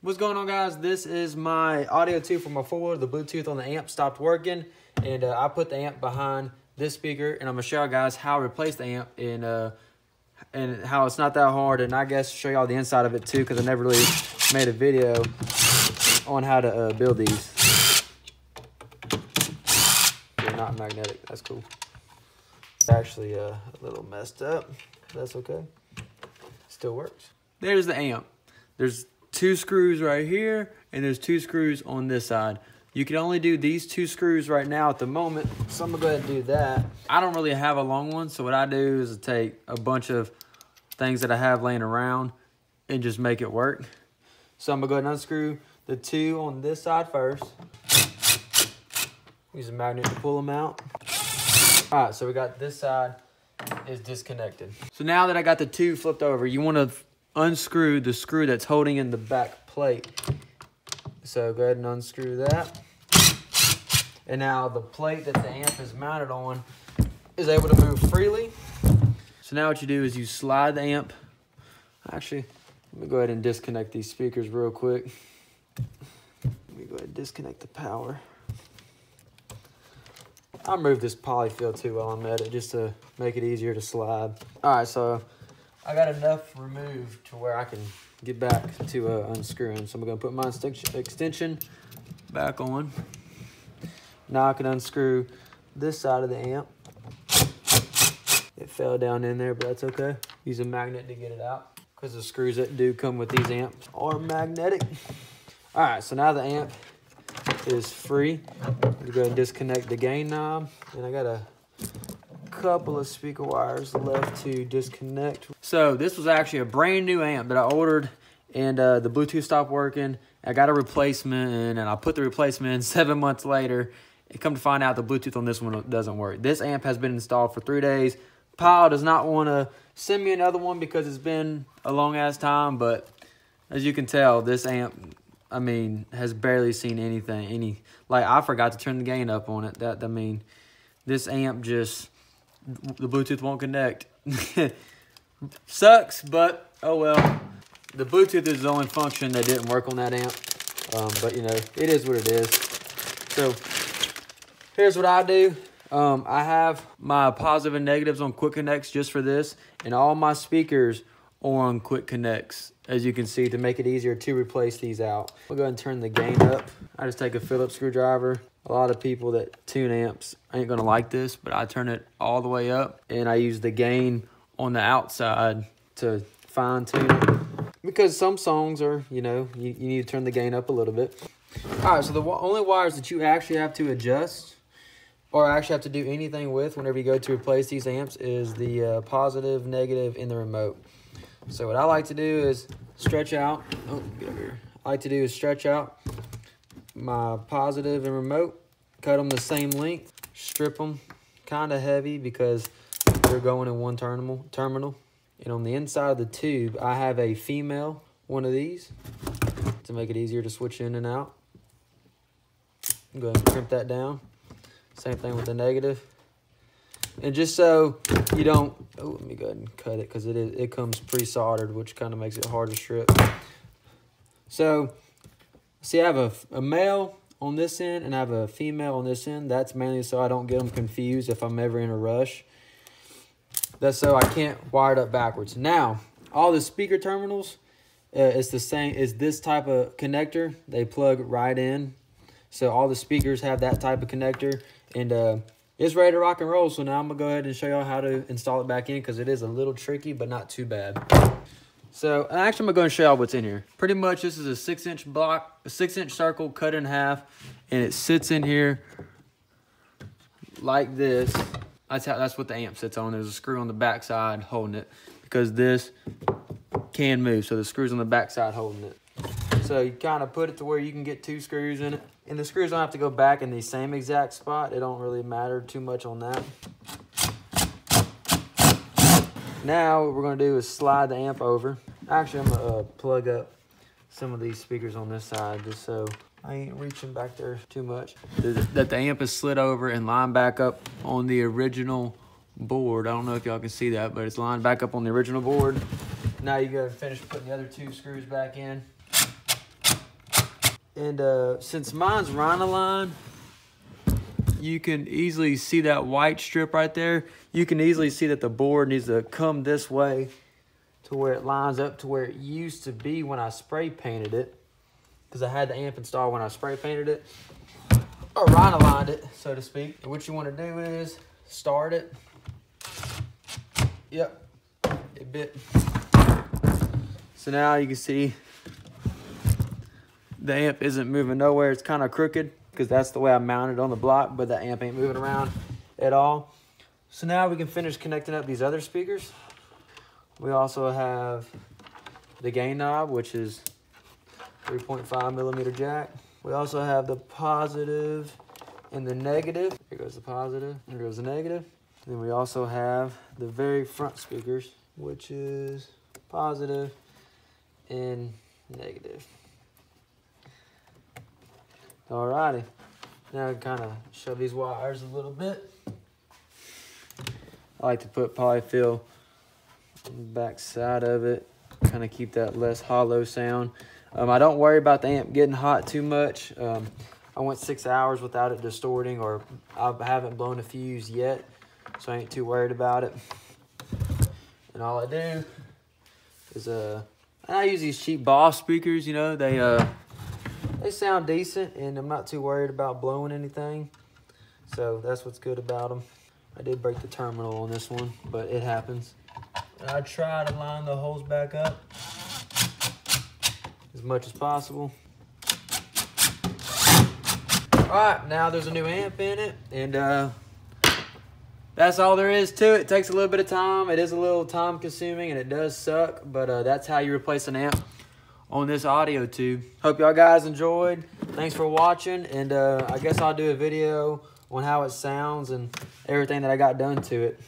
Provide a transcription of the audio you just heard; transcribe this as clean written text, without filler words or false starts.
What's going on, guys? This is my audio tube for my four-wheeler. The Bluetooth on the amp stopped working, and I put the amp behind this speaker, and I'm gonna show you guys how to replace the amp and how it's not that hard, and I guess show y'all the inside of it too, because I never really made a video on how to build these. They're not magnetic. That's cool. It's actually a little messed up. That's okay. Still works. There's the amp. There's 2 screws right here, and there's 2 screws on this side. You can only do these 2 screws right now at the moment, so I'm gonna go ahead and do that. I don't really have a long one, so what I do is take a bunch of things that I have laying around and just make it work. So I'm gonna go ahead and unscrew the 2 on this side first. Use a magnet to pull them out. All right, so we got this side is disconnected. So now that I got the 2 flipped over, you wanna unscrew the screw that's holding in the back plate. So go ahead and unscrew that. And now the plate that the amp is mounted on is able to move freely. So now what you do is you slide the amp. Actually, let me go ahead and disconnect these speakers real quick. Let me go ahead and disconnect the power. I'll move this polyfill too while I'm at it, just to make it easier to slide. All right, so I got enough removed to where I can get back to unscrewing. So I'm gonna put my extension back on. Now I can unscrew this side of the amp. It fell down in there, but that's okay. Use a magnet to get it out, because the screws that do come with these amps are magnetic. All right, so now the amp is free. I'm gonna go ahead and disconnect the gain knob, and I got a couple of speaker wires left to disconnect. So this was actually a brand new amp that I ordered, and the Bluetooth stopped working. I got a replacement in, and I put the replacement in 7 months later. And come to find out, the Bluetooth on this one doesn't work. This amp has been installed for 3 days. Powell does not want to send me another one because it's been a long ass time, but as you can tell, this amp, I mean, has barely seen anything. Like, I forgot to turn the gain up on it. I mean, this amp just, the Bluetooth won't connect. Sucks, but oh well. The Bluetooth is the only function that didn't work on that amp. But you know, it is what it is. So here's what I do. I have my positive and negatives on quick connects just for this, and all my speakers are on quick connects, as you can see, to make it easier to replace these out. We'll go ahead and turn the gain up. I just take a Phillips screwdriver. A lot of people that tune amps ain't gonna like this, but I turn it all the way up, and I use the gain on the outside to fine tune it. Because some songs are, you know, you need to turn the gain up a little bit. All right, so the only wires that you actually have to adjust or actually have to do anything with whenever you go to replace these amps is the positive, negative, in the remote. So what I like to do is stretch out. Oh, get over here. I like to do is stretch out my positive and remote, cut them the same length, strip them kind of heavy because they're going in one terminal. And on the inside of the tube, I have a female one of these to make it easier to switch in and out. Go ahead and crimp that down. Same thing with the negative. And just so you don't, oh, let me go ahead and cut it because it comes pre-soldered, which kind of makes it hard to strip. So, see, I have a male on this end and I have a female on this end. That's mainly so I don't get them confused if I'm ever in a rush. That's so I can't wire it up backwards. Now, all the speaker terminals, it's the same as this type of connector. They plug right in. So all the speakers have that type of connector. And it's ready to rock and roll. So now I'm going to go ahead and show y'all how to install it back in, because it is a little tricky, but not too bad. So actually, I'm going to go and show y'all what's in here. Pretty much, this is a 6-inch block, a 6-inch circle cut in half. And it sits in here like this. That's what the amp sits on. There's a screw on the back side holding it, because this can move. So the screw's on the back side holding it. So you kind of put it to where you can get 2 screws in it. And the screws don't have to go back in the same exact spot. It don't really matter too much on that. Now what we're going to do is slide the amp over. Actually, I'm going to plug up some of these speakers on this side just so I ain't reaching back there too much. That the amp is slid over and lined back up on the original board. I don't know if y'all can see that, but it's lined back up on the original board. Now you go finish putting the other 2 screws back in. And since mine's Rhinoline, you can easily see that white strip right there. You can easily see that the board needs to come this way to where it lines up to where it used to be when I spray painted it. Because I had the amp installed when I spray painted it. Or Rhinolined it, so to speak. And what you want to do is start it. Yep, it bit. So now you can see the amp isn't moving nowhere. It's kind of crooked because that's the way I mounted it on the block, but the amp ain't moving around at all. So now we can finish connecting up these other speakers. We also have the gain knob, which is 3.5 millimeter jack. We also have the positive and the negative. Here goes the positive, here goes the negative. Then we also have the very front speakers, which is positive and negative. Alrighty, now I can kind of shove these wires a little bit. I like to put polyfill on the back side of it, kind of keep that less hollow sound. I don't worry about the amp getting hot too much. I went 6 hours without it distorting, or I haven't blown a fuse yet, so I ain't too worried about it. And all I do is I use these cheap Boss speakers. You know, they sound decent, and I'm not too worried about blowing anything. So that's what's good about them. I did break the terminal on this one, but it happens. And I try to line the holes back up as much as possible. All right, now there's a new amp in it, and that's all there is to it. It takes a little bit of time. It is a little time consuming, and it does suck, but that's how you replace an amp on this audio tube. Hope y'all guys enjoyed. Thanks for watching, and I guess I'll do a video on how it sounds and everything that I got done to it.